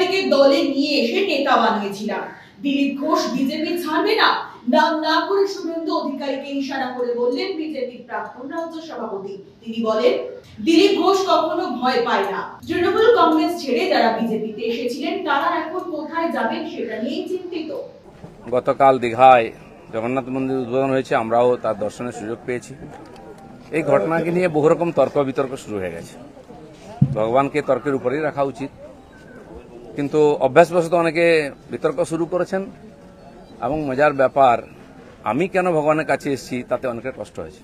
অধিকারীকে দলে নিয়ে এসে নেতা বানিয়েছিলাম। দিলীপ ঘোষ বিজেপি ছাড়বে না, নাম না করে শুভেন্দু অধিকারীকে ইশারা করে বললেন বিজেপির প্রাক্তন রাজ্য সভাপতি। তিনি বলেন, দিলীপ ঘোষ কখনো ভয় পায় না। তৃণমূল কংগ্রেস ছেড়ে যারা বিজেপিতে এসেছিলেন তারা এখন কোথায় যাবেন সেটা নিয়েই চিন্তিত। গতকাল দীঘায় জগন্নাথ মন্দির উদ্বোধন হয়েছে, আমরাও তার দর্শনের সুযোগ পেয়েছি। এই ঘটনাকে নিয়ে বহু রকম তর্ক বিতর্ক শুরু হয়ে গেছে। ভগবানকে তর্কের উপরেই রাখা উচিত, কিন্তু অভ্যাসবশত অনেকে বিতর্ক শুরু করেছেন। এবং মজার ব্যাপার, আমি কেন ভগবানের কাছে এসেছি তাতে অনেকের কষ্ট হয়েছে।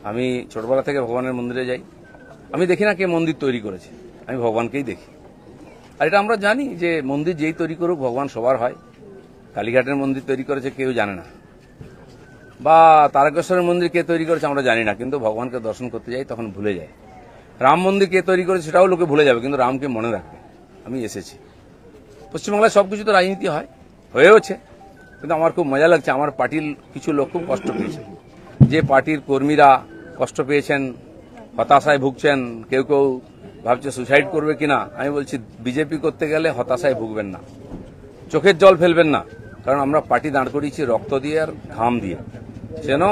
আমি ছোটবেলা থেকে ভগবানের মন্দিরে যাই, আমি দেখি না কে মন্দির তৈরি করেছে, আমি ভগবানকেই দেখি। আর এটা আমরা জানি যে মন্দির যেই তৈরি করুক ভগবান সবার হয়। কালীঘাটের মন্দির তৈরি করেছে কেউ জানে না, বা তারকেশ্বরের মন্দির কে তৈরি করেছে আমরা জানি না, কিন্তু ভগবানকে দর্শন করতে যাই তখন ভুলে যায়। রাম মন্দির কে তৈরি করেছে সেটাও লোকে ভুলে যাবে, কিন্তু রামকে মনে রাখবে। আমি এসেছি। পশ্চিমবাংলায় সবকিছু তো রাজনীতি হয়, হয়েওছে, কিন্তু আমার খুব মজা লাগছে। আমার পার্টির কিছু লোক খুব কষ্ট পেয়েছে, যে পার্টির কর্মীরা কষ্ট পেয়েছেন, হতাশায় ভুগছেন, কেউ কেউ ভাবছে সুসাইড করবে কিনা। আমি বলছি, বিজেপি করতে গেলে হতাশায় ভুগবেন না, চোখের জল ফেলবেন না, কারণ আমরা পার্টি দাঁড় করিয়েছি রক্ত দিয়ে আর ঘাম দিয়ে। যেন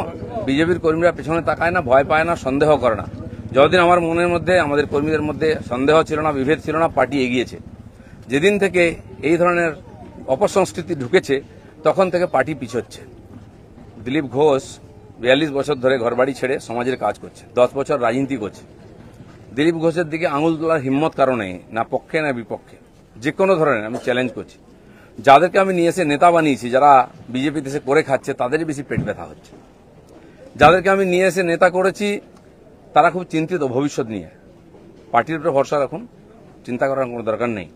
বিজেপির কর্মীরা পেছনে তাকায় না, ভয় পায় না, সন্দেহ করে না। যতদিন আমার মনের মধ্যে, আমাদের কর্মীদের মধ্যে সন্দেহ ছিল না, বিভেদ ছিল না, পার্টি এগিয়েছে। যেদিন থেকে এই ধরনের অপসংস্কৃতি ঢুকেছে তখন থেকে পার্টি পিছোচ্ছে। দিলীপ ঘোষ 42 বছর ধরে ঘরবাড়ি ছেড়ে সমাজের কাজ করছে, 10 বছর রাজনীতি করছে। দিলীপ ঘোষের দিকে আঙুল তোলার হিম্মত কারণে, না পক্ষে না বিপক্ষে, যে কোনো ধরনের আমি চ্যালেঞ্জ করছি। যাদেরকে আমি নিয়ে এসে নেতা বানিয়েছি, যারা বিজেপি দেশে করে খাচ্ছে, তাদেরই বেশি পেট ব্যথা হচ্ছে। যাদেরকে আমি নিয়ে এসে নেতা করেছি তারা খুব চিন্তিত ভবিষ্যৎ নিয়ে। পার্টির উপরে ভরসা রাখুন, চিন্তা করার কোনো দরকার নেই।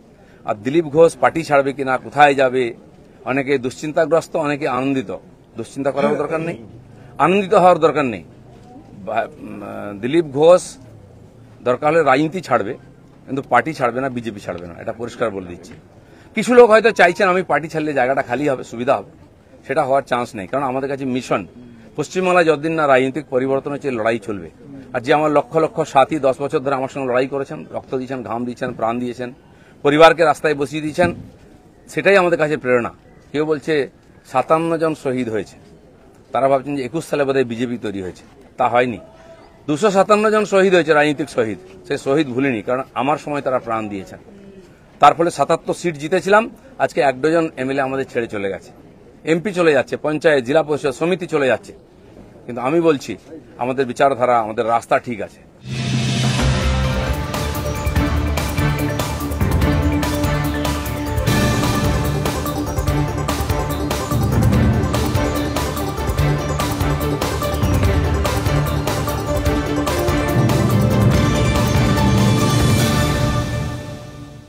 আর দিলীপ ঘোষ পার্টি ছাড়বে কিনা, কোথায় যাবে, অনেকে দুশ্চিন্তাগ্রস্ত, অনেকে আনন্দিত। দুশ্চিন্তা করার দরকার নেই, আনন্দিত হওয়ার দরকার নেই। দিলীপ ঘোষ দরকার হলে রাজনীতি ছাড়বে, কিন্তু পার্টি ছাড়বে না, বিজেপি ছাড়বে না, এটা পরিষ্কার বলে দিচ্ছি। কিছু লোক হয়তো চাইছেন আমি পার্টি ছাড়লে জায়গাটা খালি হবে, সুবিধা হবে। সেটা হওয়ার চান্স নেই, কারণ আমাদের কাছে মিশন পশ্চিমবাংলায় যতদিন না রাজনৈতিক পরিবর্তন হচ্ছে, লড়াই চলবে। আর যে আমার লক্ষ লক্ষ সাথী 10 বছর ধরে আমার সঙ্গে লড়াই করেছেন, রক্ত দিয়েছেন, ঘাম দিয়েছেন, প্রাণ দিয়েছেন, পরিবারকে রাস্তায় বসিয়ে দিয়েছেন, সেটাই আমাদের কাছে প্রেরণা। কেউ বলছে 57 জন শহীদ হয়েছে, তারা ভাবছেন যে 21 সালে বোধহয় বিজেপি তৈরি হয়েছে। তা হয়নি, 257 জন শহীদ হয়েছে, রাজনৈতিক শহীদ। সেই শহীদ ভুলিনি, কারণ আমার সময় তারা প্রাণ দিয়েছেন। তার ফলে 77 সিট জিতেছিলাম, আজকে 1 ডজন এমএলএ আমাদের ছেড়ে চলে গেছে, এমপি চলে যাচ্ছে, পঞ্চায়েত, জেলা পরিষদ, সমিতি চলে যাচ্ছে। কিন্তু আমি বলছি আমাদের বিচারধারা, আমাদের রাস্তা ঠিক আছে।